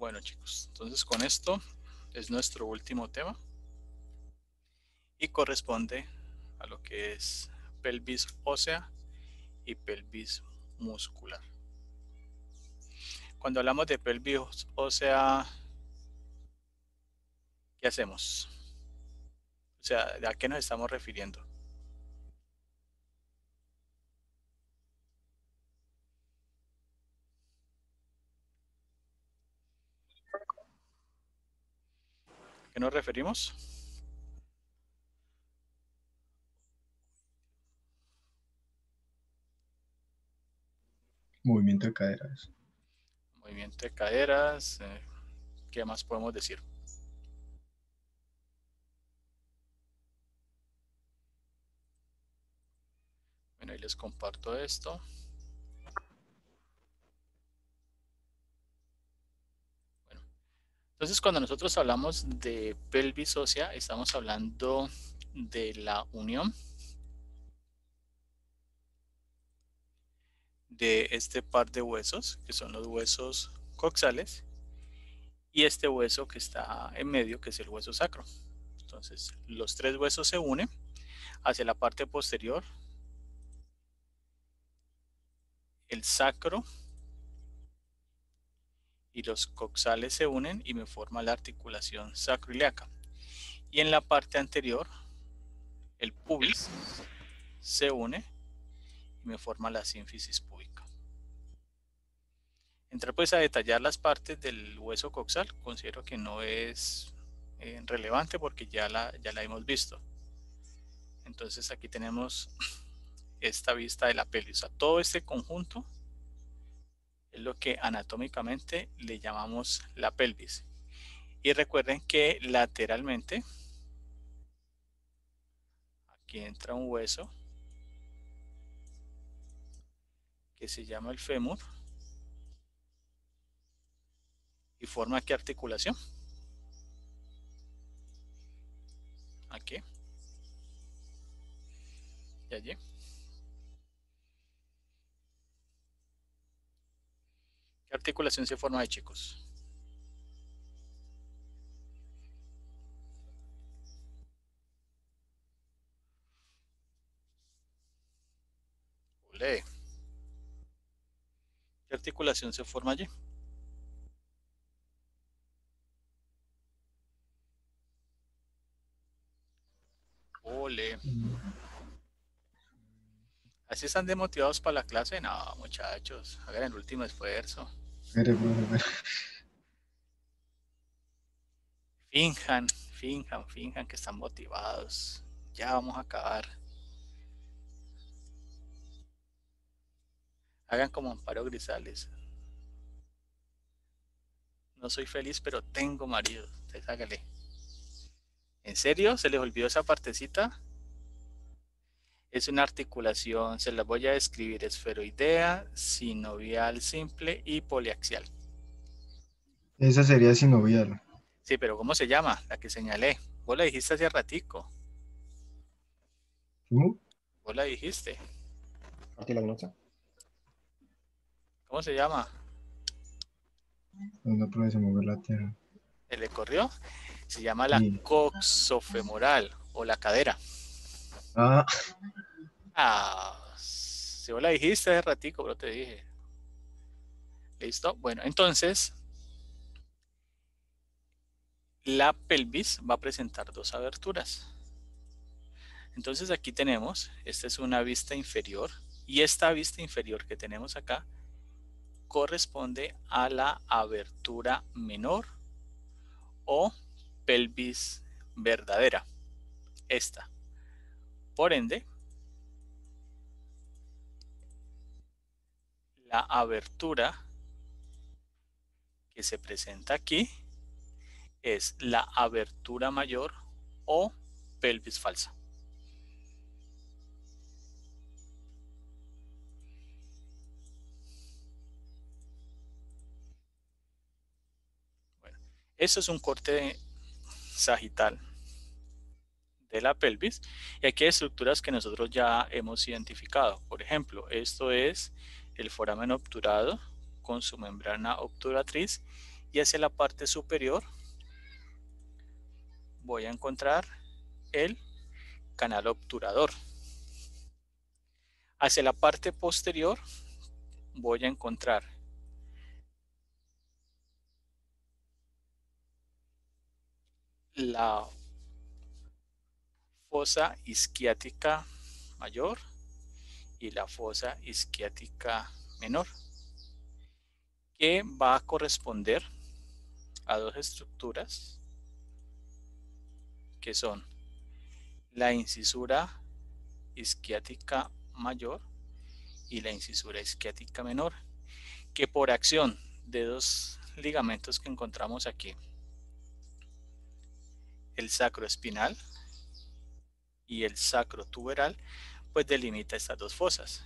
Bueno, chicos, entonces con esto es nuestro último tema y corresponde a lo que es pelvis ósea y pelvis muscular. Cuando hablamos de pelvis ósea, ¿qué hacemos? O sea, ¿a qué nos estamos refiriendo? ¿A qué nos referimos? Movimiento de caderas. Movimiento de caderas, ¿qué más podemos decir? Bueno, ahí les comparto esto. Bueno, entonces cuando nosotros hablamos de pelvis ósea, estamos hablando de la unión de este par de huesos, que son los huesos coxales, y este hueso que está en medio, que es el hueso sacro. Entonces, los tres huesos se unen hacia la parte posterior, el sacro y los coxales se unen y me forma la articulación sacroiliaca. Y en la parte anterior, el pubis se une y me forma la sínfisis púbica. Entrar pues a detallar las partes del hueso coxal, considero que no es relevante porque ya la hemos visto. Entonces aquí tenemos esta vista de la pelvis. O sea, todo este conjunto es lo que anatómicamente le llamamos la pelvis. Y recuerden que lateralmente, aquí entra un hueso que se llama el fémur y forma qué articulación. Aquí y allí. ¿Qué articulación se forma de chicos? Olé. ¿Qué articulación se forma allí? Ole. ¿Así están desmotivados para la clase? No, muchachos, hagan el último esfuerzo. Espere, profe, pero Finjan, finjan que están motivados. Ya vamos a acabar. Hagan como Amparo Grisales. No soy feliz, pero tengo marido. Entonces hágale. ¿En serio? ¿Se les olvidó esa partecita? Es una articulación, se las voy a describir, esferoidea, sinovial simple y poliaxial. esa sería sinovial. Sí, pero ¿cómo se llama? La que señalé. Vos la dijiste hace ratico. ¿Cómo? Vos la dijiste. Cartilaginosa. ¿Cómo se llama? No, profe, se movió la tierra. ¿Se le corrió? Se llama la Sí. coxofemoral o la cadera. Ah, Ah, si vos la dijiste hace ratico, pero te dije. ¿Listo? Bueno, entonces la pelvis va a presentar dos aberturas. Entonces aquí tenemos, esta es una vista inferior y esta vista inferior que tenemos acá corresponde a la abertura menor o pelvis verdadera. Esta. Por ende, la abertura que se presenta aquí es la abertura mayor o pelvis falsa. Bueno, eso es un corte sagital de la pelvis y aquí hay estructuras que nosotros ya hemos identificado. Por ejemplo, esto es el foramen obturado con su membrana obturatriz y hacia la parte superior voy a encontrar el canal obturador. Hacia la parte posterior voy a encontrar la fosa isquiática mayor y la fosa isquiática menor, que va a corresponder a dos estructuras que son la incisura isquiática mayor y la incisura isquiática menor, que por acción de dos ligamentos que encontramos aquí, el sacroespinal y el sacrotuberal, pues delimita estas dos fosas,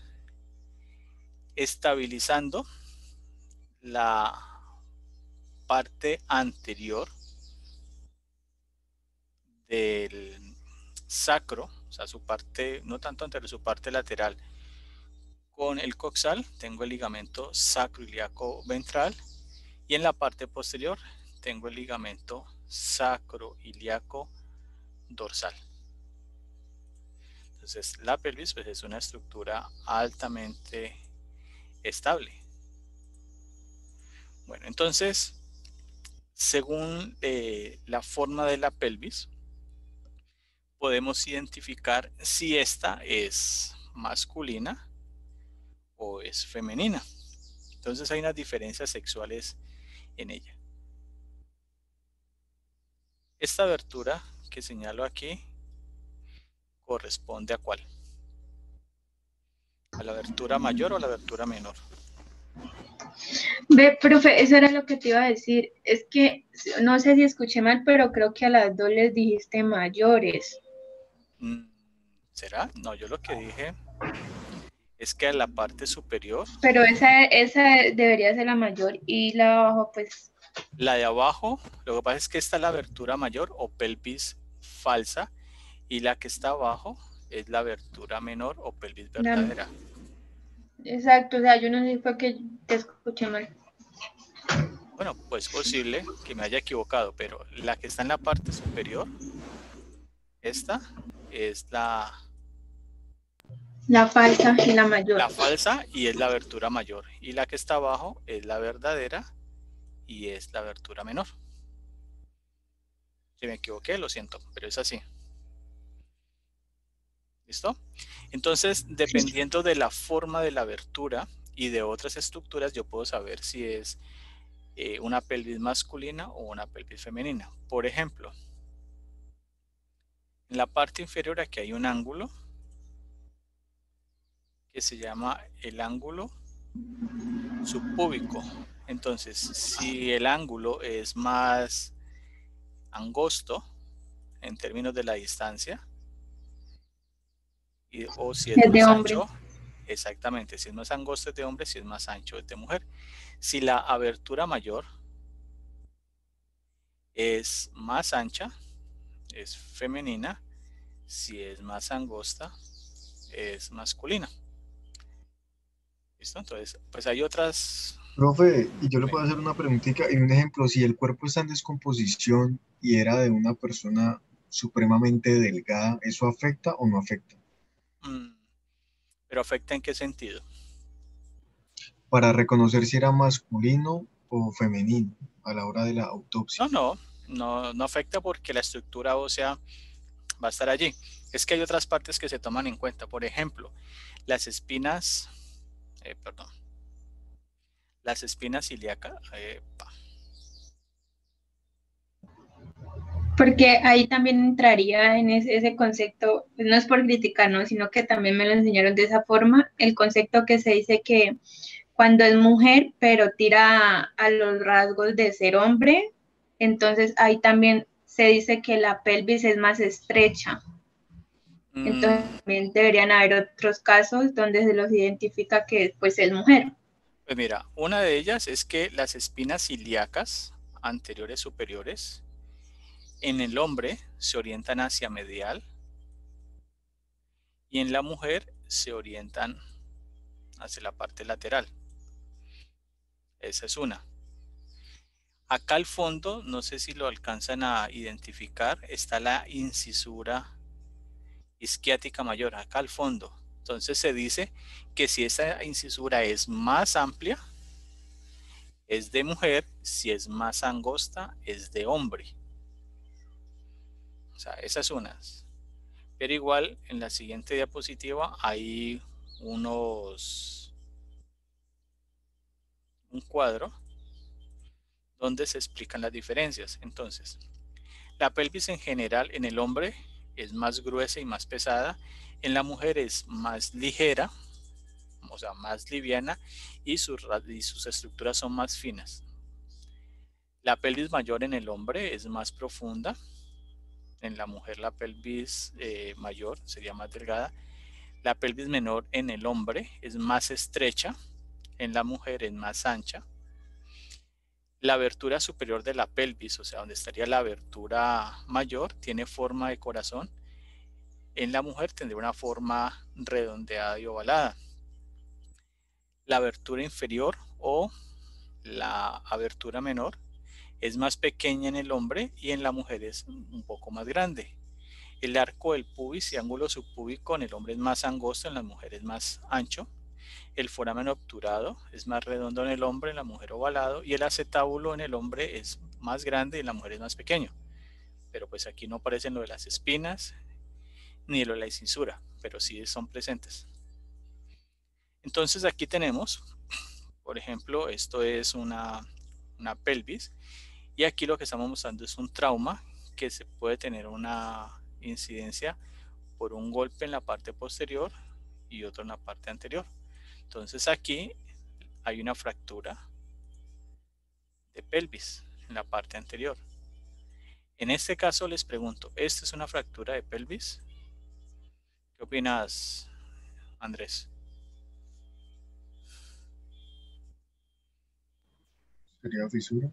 estabilizando la parte anterior del sacro, o sea, su parte, no tanto anterior, su parte lateral, con el coxal. Tengo el ligamento sacroiliaco ventral, y en la parte posterior tengo el ligamento sacroiliaco dorsal. Entonces la pelvis pues es una estructura altamente estable. Bueno, entonces según la forma de la pelvis podemos identificar si esta es masculina o es femenina. Entonces hay unas diferencias sexuales en ella. Esta abertura que señalo aquí corresponde ¿a cuál? ¿A la abertura mayor o a la abertura menor? Ve, profe, eso era lo que te iba a decir. Es que no sé si escuché mal, pero creo que a las dos les dijiste mayores. ¿Será? No, yo lo que dije es que a la parte superior. Pero esa debería ser la mayor y la de abajo, pues. La de abajo, lo que pasa es que esta es la abertura mayor o pelvis falsa, y la que está abajo es la abertura menor o pelvis verdadera. Exacto, o sea, yo no sé si fue que te escuché mal. Bueno, pues posible que me haya equivocado, pero la que está en la parte superior, esta es la falsa y la mayor. La falsa y es la abertura mayor, y la que está abajo es la verdadera y es la abertura menor. Si me equivoqué, lo siento, pero es así. ¿Listo? Entonces, dependiendo de la forma de la abertura y de otras estructuras, yo puedo saber si es una pelvis masculina o una pelvis femenina. Por ejemplo, en la parte inferior aquí hay un ángulo que se llama el ángulo subpúbico. Entonces, si el ángulo es más angosto en términos de la distancia, o si es Es de más hombre. ancho, exactamente, si es más angosto es de hombre, si es más ancho es de mujer. Si la abertura mayor es más ancha, es femenina; si es más angosta, es masculina. ¿Listo? Entonces, pues hay otras. Profe, y yo le puedo hacer una preguntita y un ejemplo, si el cuerpo está en descomposición y era de una persona supremamente delgada, ¿eso afecta o no afecta? ¿Pero afecta en qué sentido? Para reconocer si era masculino o femenino a la hora de la autopsia. No afecta, porque la estructura ósea va a estar allí. Es que hay otras partes que se toman en cuenta. Por ejemplo, las espinas, las espinas ilíacas. Porque ahí también entraría en ese concepto, pues no es por criticar, ¿no? Sino que también me lo enseñaron de esa forma, el concepto que se dice que cuando es mujer, pero tira a los rasgos de ser hombre, entonces ahí también se dice que la pelvis es más estrecha. Entonces también deberían haber otros casos donde se los identifica que pues es mujer. Pues mira, una de ellas es que las espinas ilíacas anteriores superiores en el hombre se orientan hacia medial y en la mujer se orientan hacia la parte lateral. Esa es una. Acá al fondo, no sé si lo alcanzan a identificar, está la incisura isquiática mayor, acá al fondo. Entonces se dice que si esa incisura es más amplia, es de mujer, si es más angosta, es de hombre. O sea, esa es una. Pero igual en la siguiente diapositiva hay un cuadro donde se explican las diferencias. Entonces, la pelvis en general en el hombre es más gruesa y más pesada, en la mujer es más ligera, o sea, más liviana, y sus estructuras son más finas. La pelvis mayor en el hombre es más profunda, en la mujer la pelvis mayor sería más delgada. La pelvis menor en el hombre es más estrecha, en la mujer es más ancha. La abertura superior de la pelvis, o sea, donde estaría la abertura mayor, tiene forma de corazón. En la mujer tendría una forma redondeada y ovalada. La abertura inferior o la abertura menor es más pequeña en el hombre y en la mujer es un poco más grande. El arco del pubis y ángulo subpúbico en el hombre es más angosto, en las mujeres más ancho. El foramen obturado es más redondo en el hombre, en la mujer ovalado. Y el acetábulo en el hombre es más grande y en la mujer es más pequeño. Pero pues aquí no aparecen lo de las espinas ni lo de la incisura, pero sí son presentes. Entonces aquí tenemos, por ejemplo, esto es una pelvis. Y aquí lo que estamos mostrando es un trauma que se puede tener una incidencia por un golpe en la parte posterior y otro en la parte anterior. Entonces aquí hay una fractura de pelvis en la parte anterior. En este caso les pregunto, ¿esta es una fractura de pelvis? ¿Qué opinas, Andrés? ¿Sería fisura?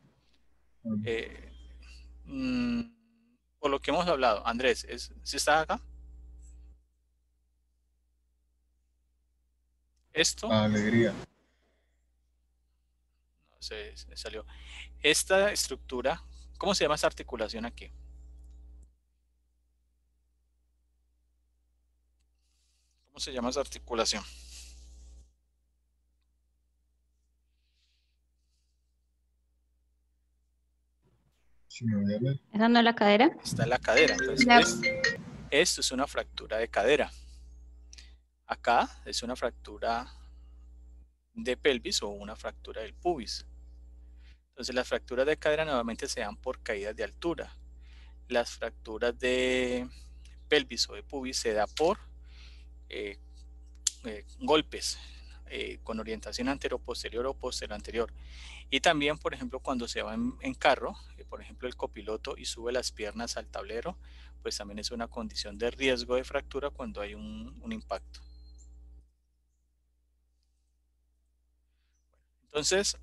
Por lo que hemos hablado, Andrés, ¿sí está acá? Esto, Alegría. no sé, se salió. Esta estructura, ¿cómo se llama esta articulación aquí? ¿Cómo se llama esa articulación? Si me voy a ver. ¿Esa no es la cadera? Está en la cadera. Entonces, esto es una fractura de cadera. Acá es una fractura de pelvis o una fractura del pubis. Entonces, las fracturas de cadera normalmente se dan por caídas de altura. Las fracturas de pelvis o de pubis se da por golpes con orientación antero-posterior o posterior-anterior. Y también, por ejemplo, cuando se va en carro, por ejemplo, el copiloto y sube las piernas al tablero, pues también es una condición de riesgo de fractura cuando hay un impacto. Entonces,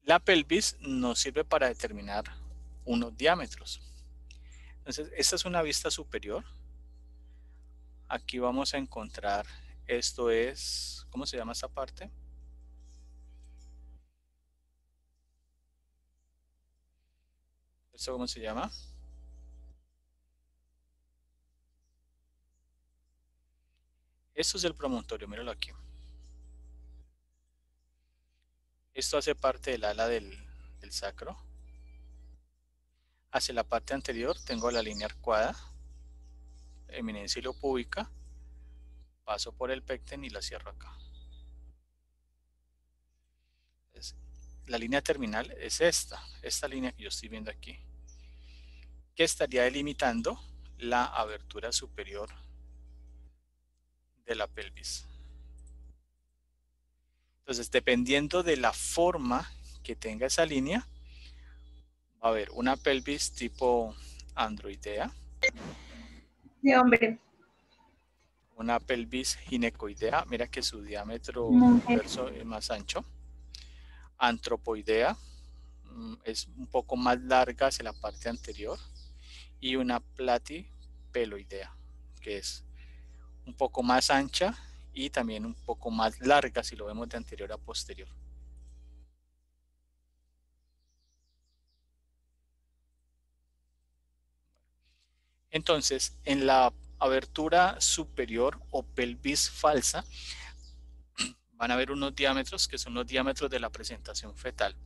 la pelvis nos sirve para determinar unos diámetros. Entonces, esta es una vista superior. Aquí vamos a encontrar, esto es, ¿cómo se llama esta parte? ¿Esto cómo se llama? Esto es el promontorio, míralo aquí. Esto hace parte del ala del sacro. Hacia la parte anterior tengo la línea arcuada, eminencia iliopúbica, paso por el pecten y la cierro acá. Entonces, la línea terminal es esta línea que yo estoy viendo aquí, que estaría delimitando la abertura superior de la pelvis. Entonces, dependiendo de la forma que tenga esa línea, va a haber una pelvis tipo androidea. De hombre. Una pelvis ginecoidea, mira que su diámetro verso es más ancho. Antropoidea, es un poco más larga hacia la parte anterior. Y una platipeloidea, que es un poco más ancha y también un poco más larga si lo vemos de anterior a posterior. Entonces, en la abertura superior o pelvis falsa, van a haber unos diámetros que son los diámetros de la presentación fetal.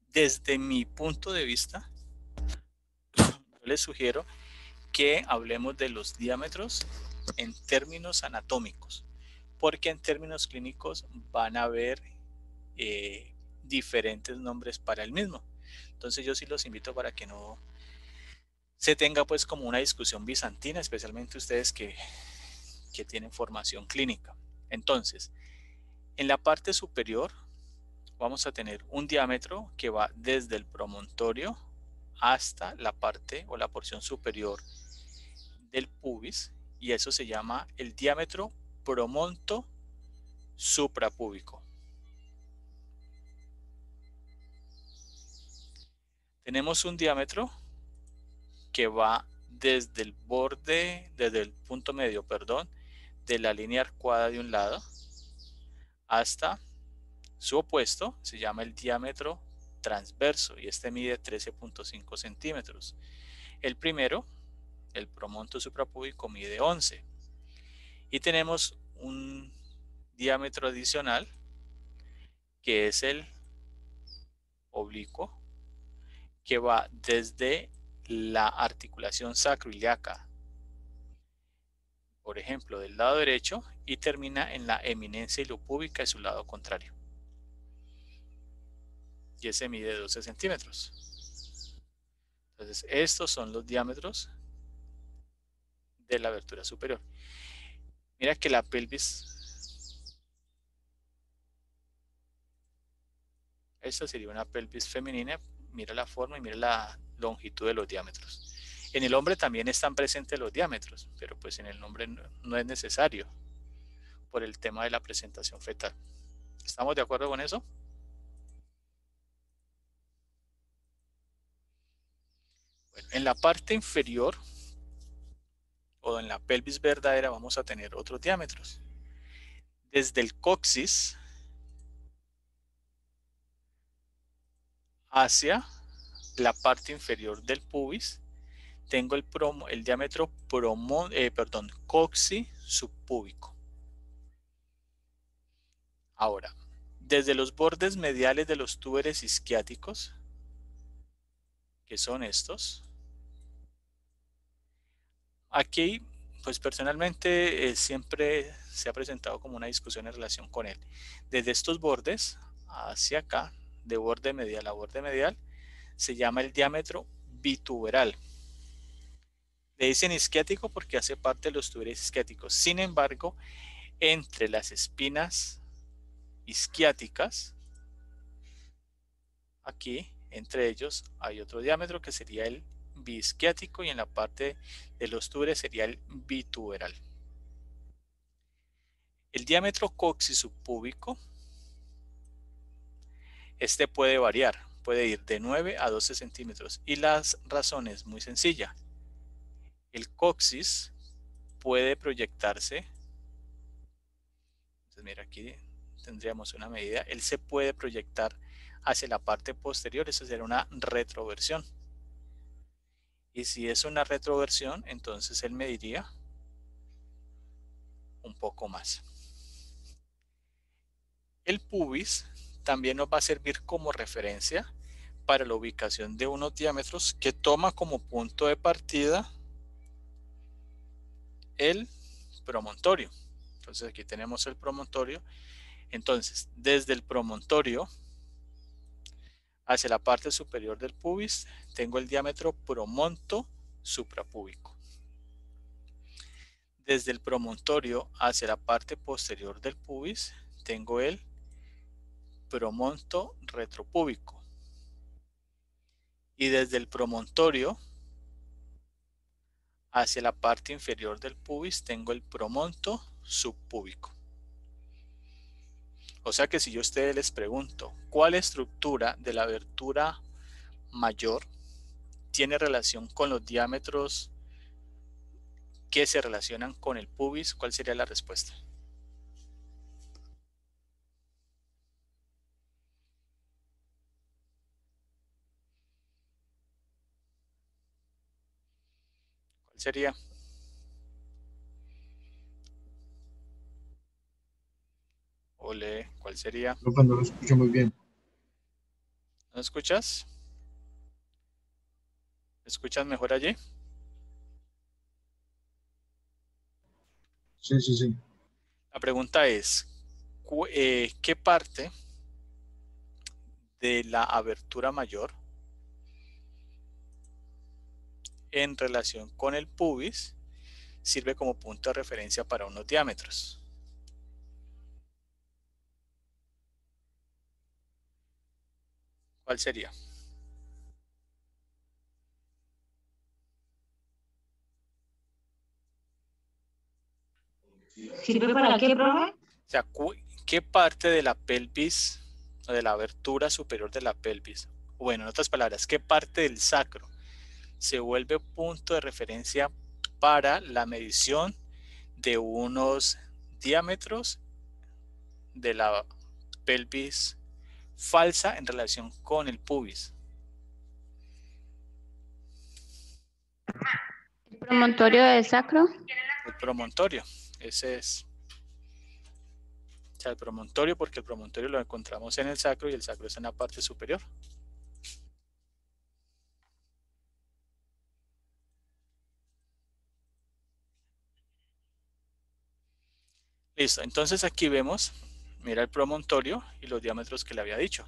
Desde mi punto de vista, yo les sugiero que hablemos de los diámetros en términos anatómicos, porque en términos clínicos van a haber diferentes nombres para el mismo. Entonces yo sí los invito para que no se tenga pues como una discusión bizantina, especialmente ustedes que tienen formación clínica. Entonces, en la parte superior vamos a tener un diámetro que va desde el promontorio hasta la parte o la porción superior del pubis, y eso se llama el diámetro promonto suprapúbico. Tenemos un diámetro que va desde el borde, desde el punto medio, perdón, de la línea arcuada de un lado hasta su opuesto, se llama el diámetro transverso, y este mide 13.5 centímetros. El primero, el promonto suprapúbico, mide 11. Y tenemos un diámetro adicional que es el oblicuo, que va desde la articulación sacroiliaca, por ejemplo, del lado derecho, y termina en la eminencia ilopúbica de su lado contrario. Y ese mide 12 centímetros. Entonces, estos son los diámetros de la abertura superior. Mira que la pelvis, esta sería una pelvis femenina. Mira la forma y mira la longitud de los diámetros. En el hombre también están presentes los diámetros, pero pues en el hombre no es necesario por el tema de la presentación fetal. ¿Estamos de acuerdo con eso? Bueno, en la parte inferior o en la pelvis verdadera vamos a tener otros diámetros. Desde el coxis hacia la parte inferior del pubis tengo el diámetro coxi subpúbico. Ahora, desde los bordes mediales de los túberes isquiáticos, que son estos, aquí, pues personalmente siempre se ha presentado como una discusión en relación con él. Desde estos bordes hacia acá, de borde medial a borde medial, se llama el diámetro bituberal. Le dicen isquiático porque hace parte de los túberes isquiáticos. Sin embargo, entre las espinas isquiáticas, aquí, entre ellos, hay otro diámetro que sería el biisquiático, y en la parte de los túberes sería el bituberal. El diámetro coxisubpúbico, este puede variar, puede ir de 9 a 12 centímetros, y la razón es muy sencilla. El coxis puede proyectarse, entonces mira, aquí tendríamos una medida, él se puede proyectar hacia la parte posterior, eso sería una retroversión. Y si es una retroversión, entonces él mediría un poco más. El pubis también nos va a servir como referencia para la ubicación de unos diámetros que toma como punto de partida el promontorio. Entonces aquí tenemos el promontorio. Entonces, desde el promontorio hacia la parte superior del pubis tengo el diámetro promonto suprapúbico. Desde el promontorio hacia la parte posterior del pubis tengo el promonto retropúbico. Y desde el promontorio hacia la parte inferior del pubis tengo el promonto subpúbico. O sea que si yo a ustedes les pregunto cuál estructura de la abertura mayor tiene relación con los diámetros que se relacionan con el pubis, ¿cuál sería la respuesta? ¿Cuál sería? Ole, ¿cuál sería? Profe, no lo escucho muy bien. ¿No escuchas? ¿Me escuchas mejor allí? Sí, sí, sí. La pregunta es, ¿qué parte de la abertura mayor en relación con el pubis sirve como punto de referencia para unos diámetros? ¿Cuál sería? ¿Sirve para qué, profe? O sea, ¿qué parte de la pelvis o de la abertura superior de la pelvis? Bueno, en otras palabras, ¿qué parte del sacro se vuelve punto de referencia para la medición de unos diámetros de la pelvis falsa en relación con el pubis? ¿El promontorio del sacro? El promontorio, ese es. O sea, el promontorio, porque el promontorio lo encontramos en el sacro y el sacro es en la parte superior. Listo, entonces aquí vemos, mira el promontorio y los diámetros que le había dicho.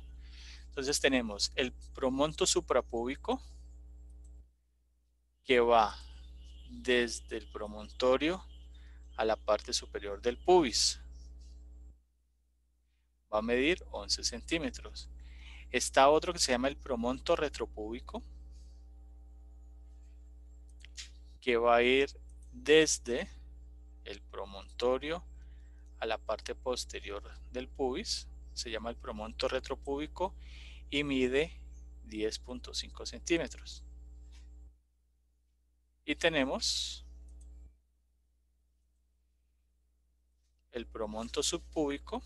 Entonces tenemos el promonto suprapúbico que va desde el promontorio a la parte superior del pubis. Va a medir 11 centímetros. Está otro que se llama el promonto retropúbico, que va a ir desde el promontorio a la parte posterior del pubis. Se llama el promonto retropúbico y mide 10.5 centímetros. Y tenemos el promonto subpúbico,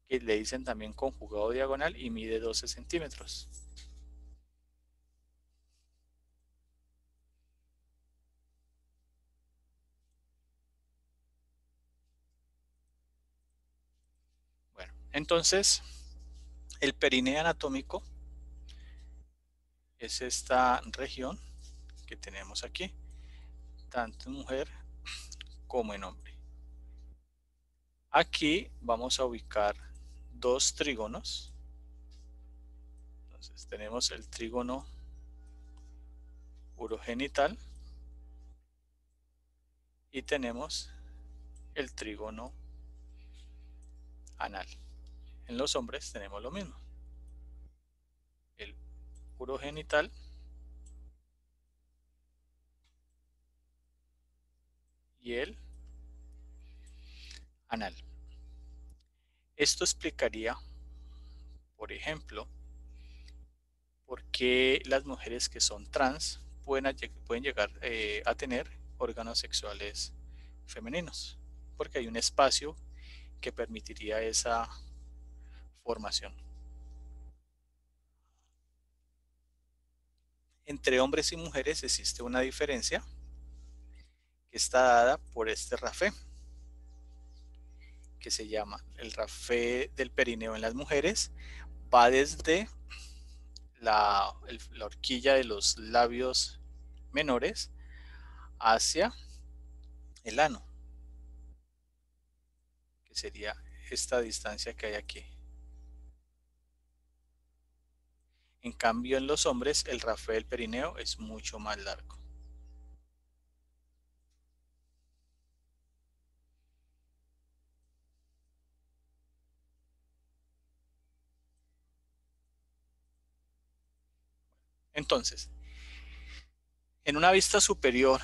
que le dicen también conjugado diagonal y mide 12 centímetros. Bueno, entonces el perineo anatómico es esta región que tenemos aquí, tanto en mujer como en hombre. Aquí vamos a ubicar dos trígonos. Entonces tenemos el trígono urogenital y tenemos el trígono anal. En los hombres tenemos lo mismo. El urogenital y el anal. Esto explicaría, por ejemplo, por qué las mujeres que son trans pueden llegar a tener órganos sexuales femeninos, porque hay un espacio que permitiría esa formación. Entre hombres y mujeres existe una diferencia que está dada por este rafé, que se llama el rafé del perineo en las mujeres, va desde la horquilla de los labios menores hacia el ano, que sería esta distancia que hay aquí. En cambio, en los hombres, el rafé del perineo es mucho más largo. Entonces, en una vista superior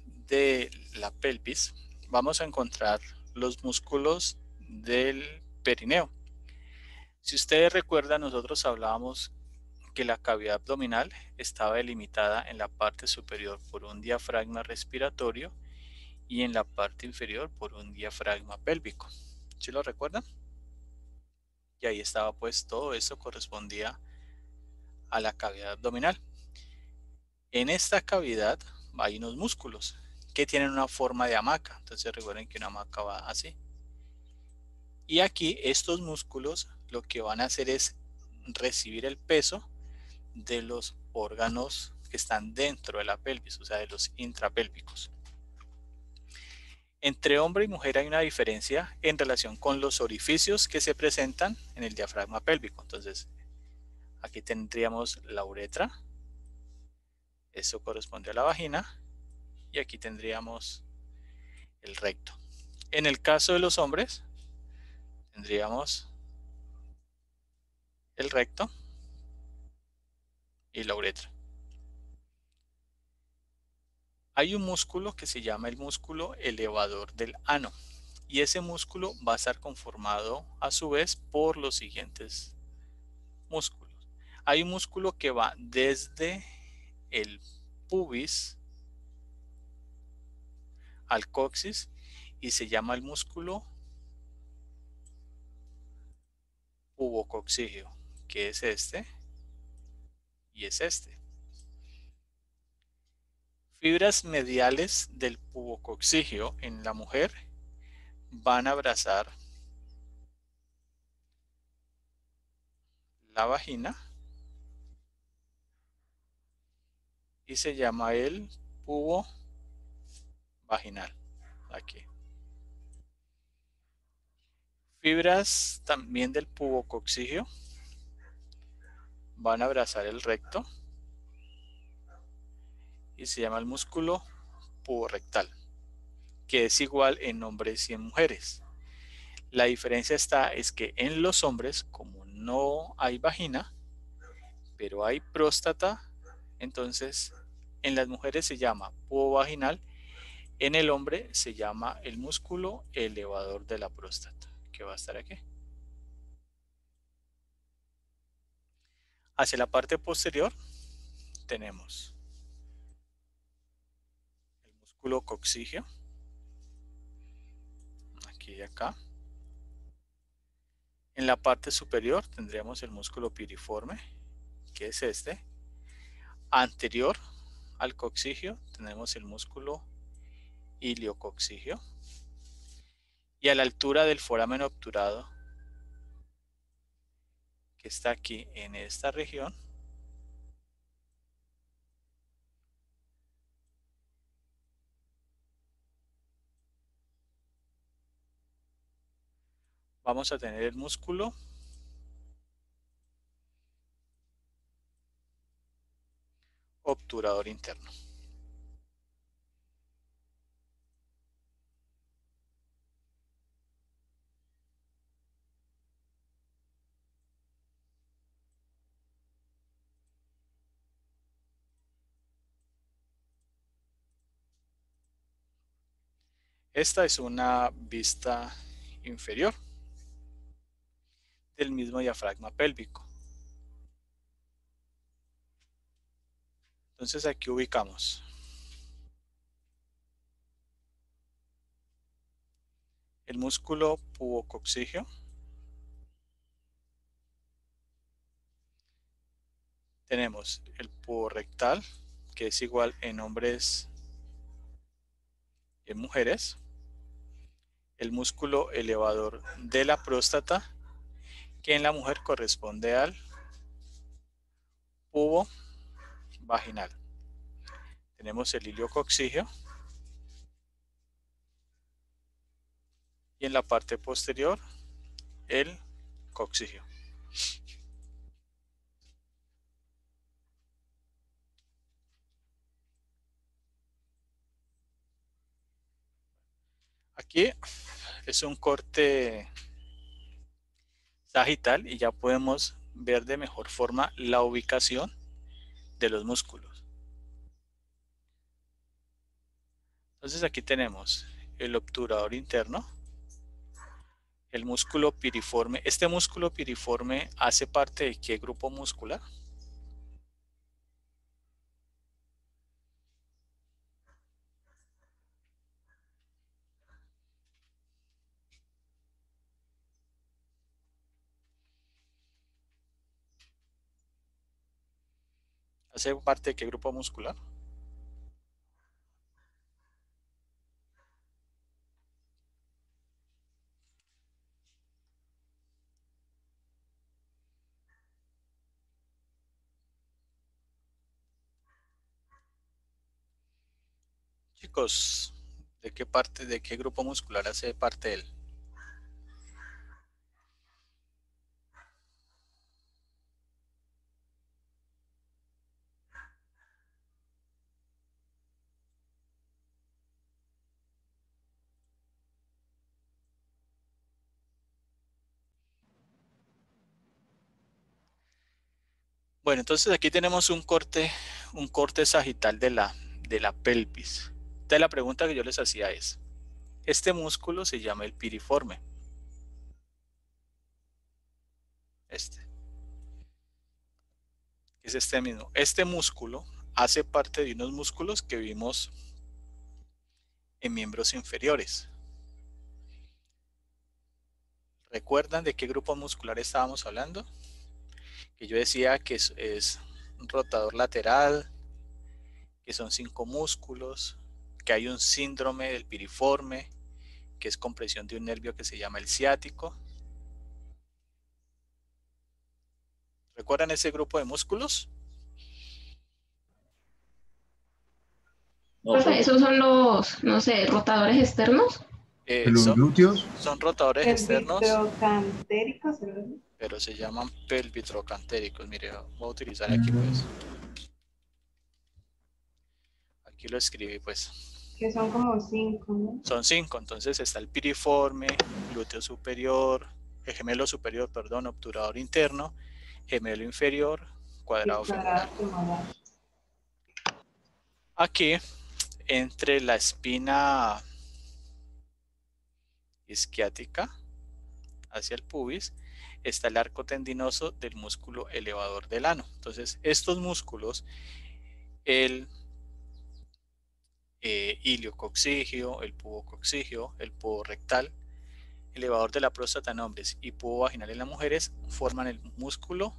de la pelvis, vamos a encontrar los músculos del perineo. Si ustedes recuerdan, nosotros hablábamos que la cavidad abdominal estaba delimitada en la parte superior por un diafragma respiratorio y en la parte inferior por un diafragma pélvico. ¿Sí lo recuerdan? Y ahí estaba pues todo eso correspondía a la cavidad abdominal. En esta cavidad hay unos músculos que tienen una forma de hamaca. Entonces recuerden que una hamaca va así. Y aquí estos músculos lo que van a hacer es recibir el peso de los órganos que están dentro de la pelvis, o sea, de los intrapélvicos. Entre hombre y mujer hay una diferencia en relación con los orificios que se presentan en el diafragma pélvico. Entonces, aquí tendríamos la uretra, eso corresponde a la vagina, y aquí tendríamos el recto. En el caso de los hombres, tendríamos el recto y la uretra. Hay un músculo que se llama el músculo elevador del ano, y ese músculo va a estar conformado a su vez por los siguientes músculos. Hay un músculo que va desde el pubis al coxis y se llama el músculo pubococcígeo, que es este y es este. Fibras mediales del pubococcígeo en la mujer van a abrazar la vagina y se llama el pubo vaginal. Aquí. Fibras también del pubococcígeo van a abrazar el recto y se llama el músculo puborectal, que es igual en hombres y en mujeres. La diferencia es que en los hombres, como no hay vagina, pero hay próstata, entonces en las mujeres se llama pubo vaginal, en el hombre se llama el músculo elevador de la próstata, que va a estar aquí. Hacia la parte posterior tenemos el músculo coccígeo, aquí y acá. En la parte superior tendríamos el músculo piriforme, que es este. Anterior al coccígeo tenemos el músculo iliococcígeo. Y a la altura del foramen obturado, que está aquí en esta región, vamos a tener el músculo obturador interno. Esta es una vista inferior del mismo diafragma pélvico. Entonces aquí ubicamos el músculo pubococcígeo, tenemos el puborectal, que es igual en hombres y en mujeres, el músculo elevador de la próstata, que en la mujer corresponde al pubo vaginal. Tenemos el iliococcígeo y en la parte posterior el coccígeo. Aquí es un corte sagital y ya podemos ver de mejor forma la ubicación de los músculos. Entonces aquí tenemos el obturador interno, el músculo piriforme. Este músculo piriforme hace parte de ¿qué grupo muscular? ¿Hace parte de qué grupo muscular? Chicos, ¿de qué parte, de qué grupo muscular hace parte él? Bueno, entonces aquí tenemos un corte sagital de la pelvis. Entonces la pregunta que yo les hacía es, este músculo se llama el piriforme. Este. Es este mismo. Este músculo hace parte de unos músculos que vimos en miembros inferiores. ¿Recuerdan de qué grupo muscular estábamos hablando? Que yo decía que es un rotador lateral, que son 5 músculos, que hay un síndrome del piriforme, que es compresión de un nervio que se llama el ciático. ¿Recuerdan ese grupo de músculos? Profe, esos son los, no sé, rotadores externos. Los glúteos. Son rotadores externos, Pelvitrocantéricos, pero se llaman pelvitrocantéricos. Mire, voy a utilizar aquí pues. Aquí lo escribí pues. que son como 5, ¿no? Son 5, entonces está el piriforme, glúteo superior, el gemelo superior, perdón, obturador interno, gemelo inferior, cuadrado femoral. Aquí, entre la espina isquiática hacia el pubis, está el arco tendinoso del músculo elevador del ano. Entonces, estos músculos, el iliococcigio, el pubococcigio, el pubo rectal, elevador de la próstata en hombres y pubo vaginal en las mujeres, forman el músculo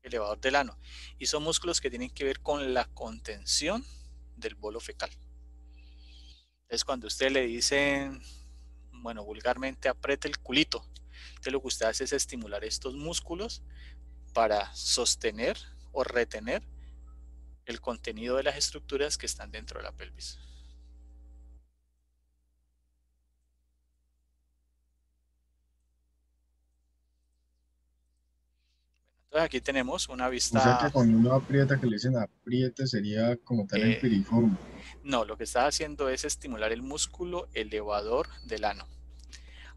elevador del ano. Y son músculos que tienen que ver con la contención del bolo fecal. Entonces, cuando usted le dicen, bueno, vulgarmente apriete el culito, entonces lo que usted hace es estimular estos músculos para sostener o retener el contenido de las estructuras que están dentro de la pelvis. Entonces aquí tenemos una vista. O sea que cuando uno aprieta, que le dicen apriete, sería como tal el piriforme. No, lo que está haciendo es estimular el músculo elevador del ano.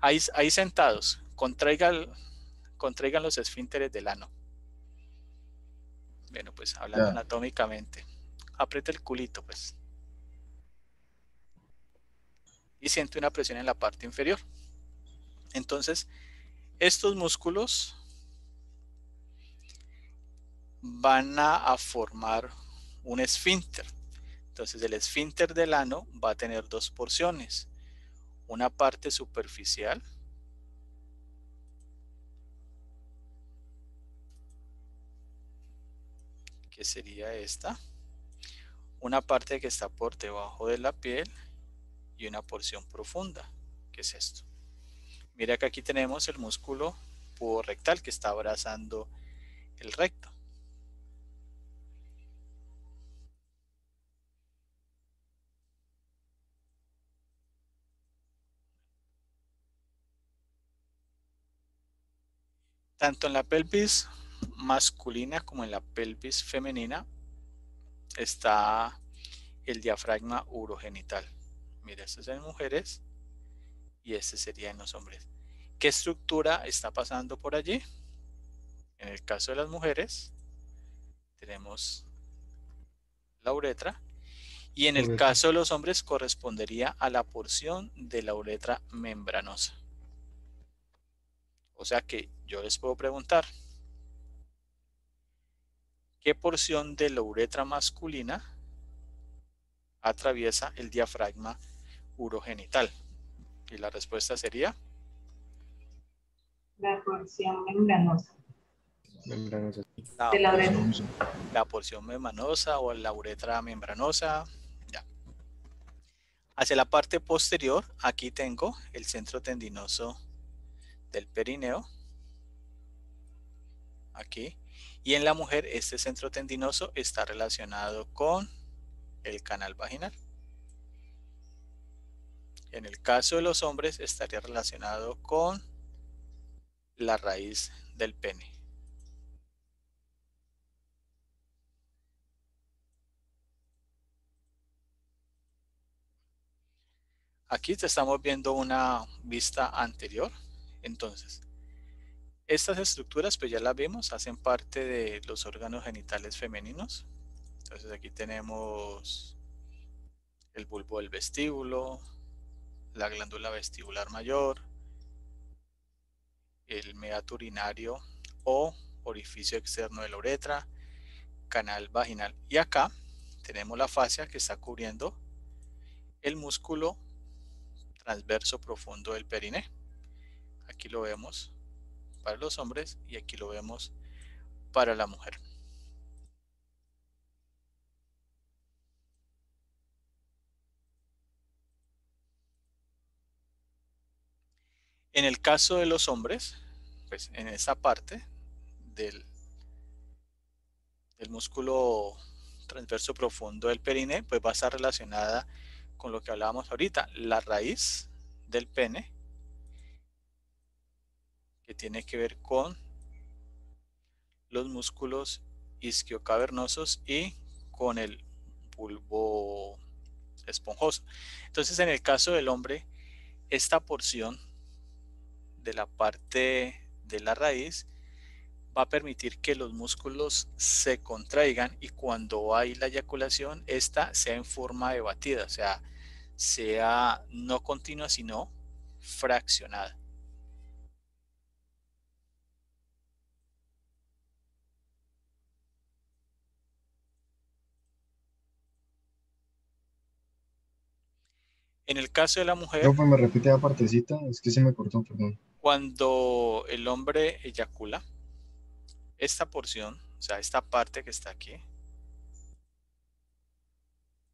Ahí sentados, contraigan los esfínteres del ano. Bueno, pues hablando anatómicamente, aprieta el culito, pues. Y siente una presión en la parte inferior. Entonces, estos músculos van a formar un esfínter. Entonces, el esfínter del ano va a tener 2 porciones. Una parte superficial, que sería esta, una parte que está por debajo de la piel y una porción profunda, que es esto. Mira que aquí tenemos el músculo puborectal que está abrazando el recto. Tanto en la pelvis masculina como en la pelvis femenina está el diafragma urogenital. Mira, este es en mujeres y este sería en los hombres. ¿Qué estructura está pasando por allí? En el caso de las mujeres tenemos la uretra y en el caso de los hombres correspondería a la porción de la uretra membranosa. O sea que yo les puedo preguntar, ¿qué porción de la uretra masculina atraviesa el diafragma urogenital? Y la respuesta sería la porción membranosa. Membranosa. La De la porción, uretra. la porción membranosa o la uretra membranosa. Ya. Hacia la parte posterior, aquí tengo el centro tendinoso del perineo. Aquí. Y en la mujer, este centro tendinoso está relacionado con el canal vaginal. En el caso de los hombres, estaría relacionado con la raíz del pene. Aquí estamos viendo una vista anterior. Entonces, estas estructuras pues ya las vimos, hacen parte de los órganos genitales femeninos. Entonces aquí tenemos el bulbo del vestíbulo, la glándula vestibular mayor, el meato urinario o orificio externo de la uretra, canal vaginal. Y acá tenemos la fascia que está cubriendo el músculo transverso profundo del periné. Aquí lo vemos para los hombres y aquí lo vemos para la mujer. En el caso de los hombres, pues en esa parte del músculo transverso profundo del periné, pues va a estar relacionada con lo que hablábamos ahorita, la raíz del pene, que tiene que ver con los músculos isquiocavernosos y con el bulbo esponjoso. Entonces, en el caso del hombre, esta porción de la parte de la raíz va a permitir que los músculos se contraigan y cuando hay la eyaculación, esta sea en forma de batida, o sea no continua, sino fraccionada. En el caso de la mujer, Profe, me repite la partecita, es que se me cortó, perdón. cuando el hombre eyacula, esta porción, o sea, esta parte que está aquí,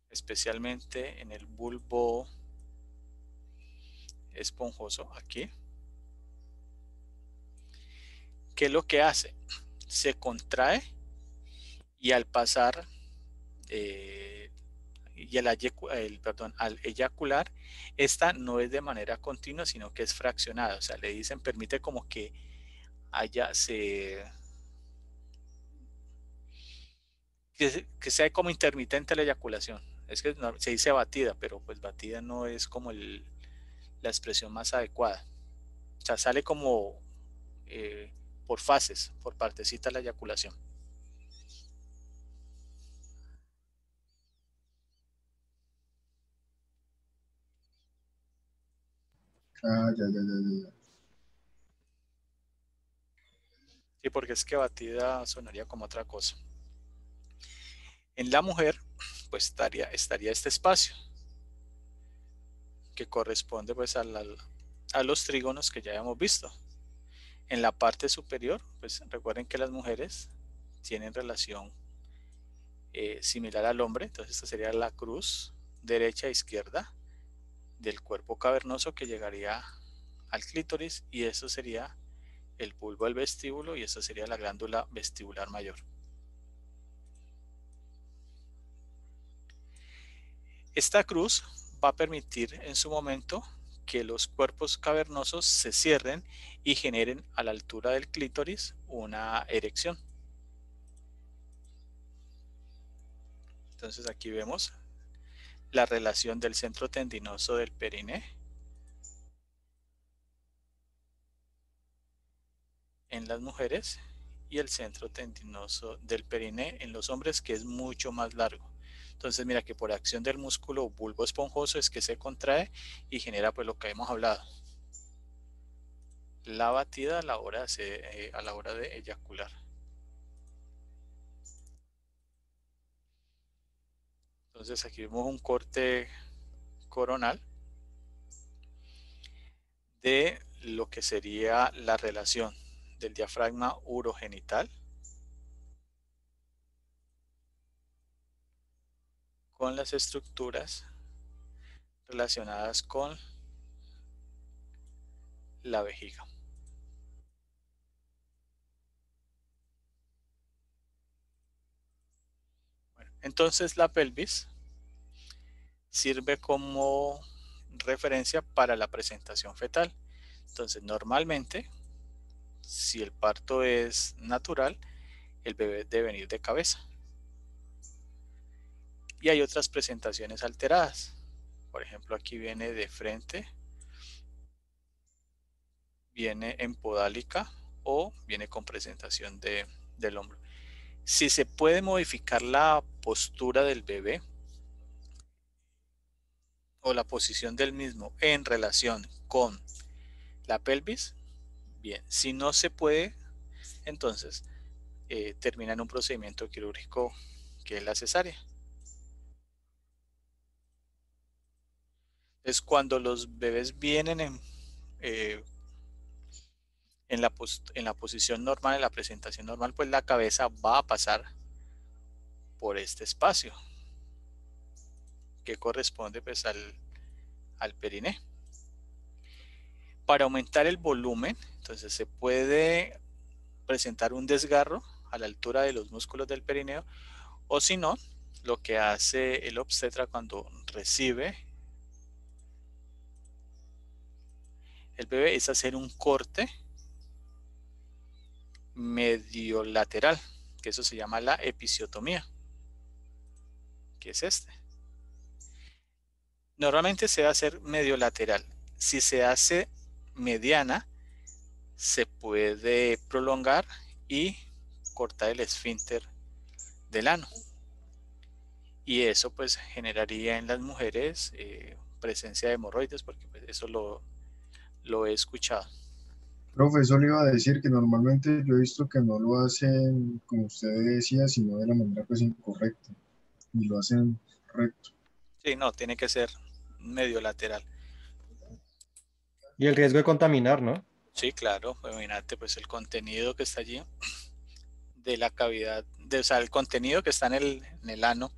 especialmente en el bulbo esponjoso, aquí, ¿qué es lo que hace? Se contrae y al pasar y al eyacular, esta no es de manera continua, sino que es fraccionada. O sea, le dicen, permite como que que sea como intermitente la eyaculación. Es que se dice batida, pero pues batida no es como la expresión más adecuada. O sea, sale como por fases, por partecita la eyaculación. Ah, ya. Sí, porque es que batida sonaría como otra cosa. En la mujer, pues estaría este espacio que corresponde pues a los trígonos que ya habíamos visto. En la parte superior, pues recuerden que las mujeres tienen relación similar al hombre, entonces esta sería la cruz derecha e izquierda del cuerpo cavernoso que llegaría al clítoris y eso sería el bulbo del vestíbulo y esta sería la glándula vestibular mayor. Esta cruz va a permitir en su momento que los cuerpos cavernosos se cierren y generen a la altura del clítoris una erección. Entonces aquí vemos la relación del centro tendinoso del periné en las mujeres y el centro tendinoso del periné en los hombres, que es mucho más largo. Entonces mira que por acción del músculo bulbo esponjoso es que se contrae y genera pues lo que hemos hablado, la batida a la hora de eyacular. Entonces aquí vemos un corte coronal de lo que sería la relación del diafragma urogenital con las estructuras relacionadas con la vejiga. Bueno, entonces la pelvis sirve como referencia para la presentación fetal. Entonces, normalmente, si el parto es natural, el bebé debe venir de cabeza. Y hay otras presentaciones alteradas. Por ejemplo, aquí viene de frente, viene en podálica o viene con presentación del hombro. Si se puede modificar la postura del bebé o la posición del mismo en relación con la pelvis, bien. Si no se puede, entonces termina en un procedimiento quirúrgico que es la cesárea. Es cuando los bebés vienen en la posición normal, en la presentación normal, pues la cabeza va a pasar por este espacio que corresponde pues al periné. Para aumentar el volumen, entonces se puede presentar un desgarro a la altura de los músculos del perineo, o si no, lo que hace el obstetra cuando recibe el bebé es hacer un corte medio lateral, que eso se llama la episiotomía, que es este. Normalmente se va a hacer medio lateral. Si se hace mediana, se puede prolongar y cortar el esfínter del ano. Y eso pues generaría en las mujeres presencia de hemorroides, porque pues, eso lo he escuchado. Profe, eso le iba a decir que normalmente yo he visto que no lo hacen como usted decía, sino de la manera pues incorrecta, y lo hacen recto. Sí, no, tiene que ser medio lateral. Y el riesgo de contaminar, ¿no? Sí, claro, imagínate pues el contenido que está allí de la cavidad, o sea, el contenido que está en el ano.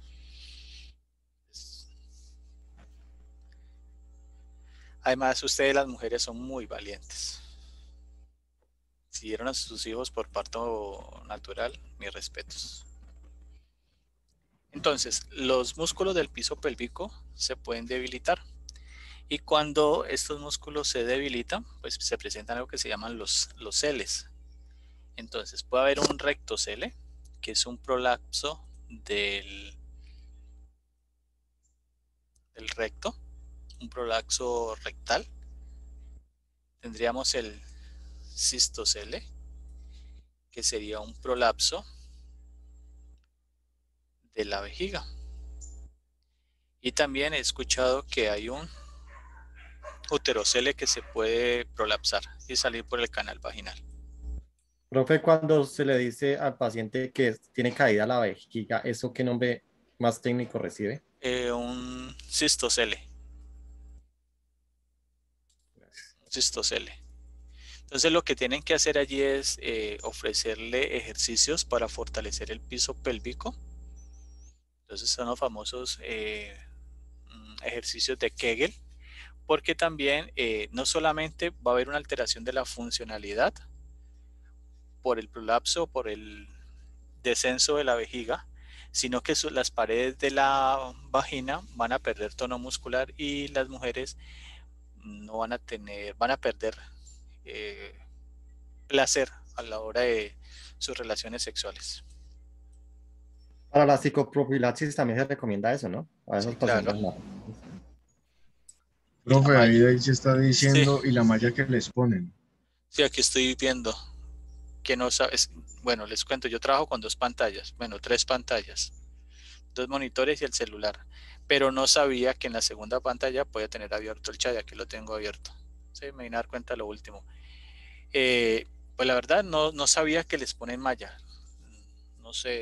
Además, ustedes las mujeres son muy valientes. Si dieron a sus hijos por parto natural, mis respetos. Entonces, los músculos del piso pélvico se pueden debilitar. Y cuando estos músculos se debilitan, pues se presentan algo que se llaman los celes. Entonces, puede haber un rectocele, que es un prolapso del recto, un prolapso rectal. Tendríamos el cistocele, que sería un prolapso de la vejiga. Y también he escuchado que hay un uterocele que se puede prolapsar y salir por el canal vaginal. Profe, cuando se le dice al paciente que tiene caída la vejiga, ¿eso qué nombre más técnico recibe? Un cistocele. Cistocele. Entonces lo que tienen que hacer allí es ofrecerle ejercicios para fortalecer el piso pélvico. Entonces son los famosos ejercicios de Kegel, porque también no solamente va a haber una alteración de la funcionalidad por el prolapso, por el descenso de la vejiga, sino que las paredes de la vagina van a perder tono muscular y las mujeres no van a perder placer a la hora de sus relaciones sexuales. Para la psicoprofilaxis también se recomienda eso, ¿no? A esos Sí, claro. pacientes no. Profe, ahí se está Sí. diciendo, y la malla que les ponen. Sí, aquí estoy viendo que no sabes. Bueno, les cuento, yo trabajo con 2 pantallas, bueno, 3 pantallas, 2 monitores y el celular, pero no sabía que en la segunda pantalla podía tener abierto el chat, y aquí lo tengo abierto. Sí, me vine a dar cuenta lo último. Pues la verdad no sabía que les ponen malla. No sé.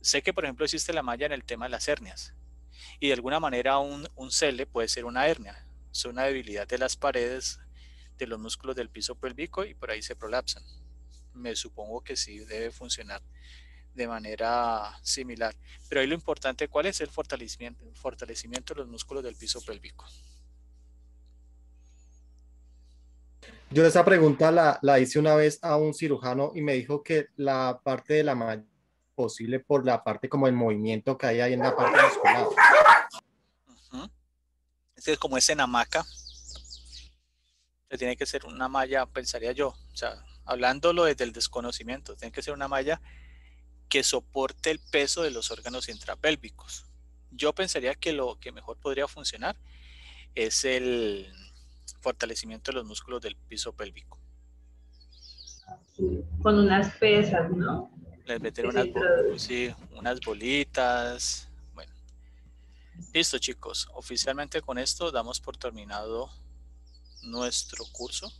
Sé que por ejemplo existe la malla en el tema de las hernias, y de alguna manera un cele puede ser una hernia, es una debilidad de las paredes de los músculos del piso pélvico y por ahí se prolapsan. Me supongo que sí debe funcionar de manera similar. Pero ahí lo importante, ¿cuál es el fortalecimiento? El fortalecimiento de los músculos del piso pélvico. Yo esa pregunta la hice una vez a un cirujano y me dijo que la parte de la malla posible por la parte como el movimiento que hay ahí en la parte muscular. Es como es en hamaca, tiene que ser una malla, pensaría yo, o sea, hablándolo desde el desconocimiento, tiene que ser una malla que soporte el peso de los órganos intrapélvicos. Yo pensaría que lo que mejor podría funcionar es el fortalecimiento de los músculos del piso pélvico. Con unas pesas, ¿no? Les meter Que unas bolitas. Bueno, listo chicos, oficialmente con esto damos por terminado nuestro curso.